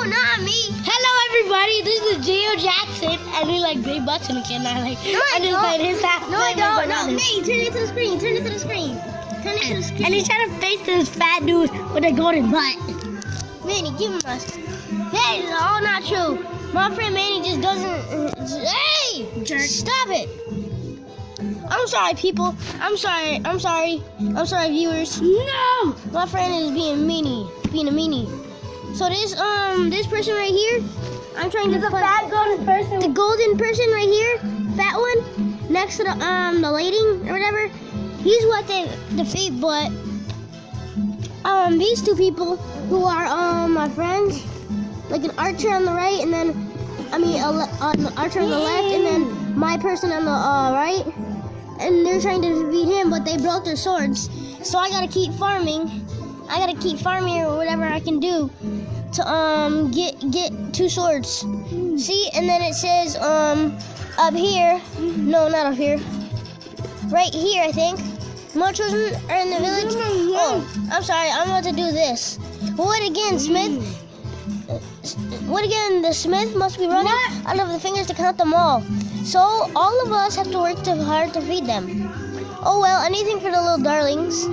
No, not me. Hello, everybody. This is Gio Jackson, and we like big butts and can I like. No, I just don't. like his half. No, I don't. No, hey, turn it to the screen. Turn it to the screen. Turn it to the screen. And he's trying to face this fat dude with a golden butt. Manny, give him us. That is all not true. My friend Manny just doesn't. Hey! Jerk. Stop it. I'm sorry, people. I'm sorry. I'm sorry, viewers. No. My friend is being a meanie. So this person right here, I'm trying to There's a put fat golden person. the golden person right here, fat one, next to the lady or whatever. He's what they defeat, but these two people who are my friends, like an archer on the right, and then an archer on the left, and then my person on the right, and they're trying to defeat him, but they broke their swords. So I gotta keep farming. Or whatever I can do to get 2 swords. See, and then it says up here. No, not up here. Right here, I think. More children are in the village. Oh, I'm sorry. I'm about to do this. What again, Smith? What again? The Smith must be running out of the fingers to count them all. So all of us have to work hard to feed them. Oh well, anything for the little darlings.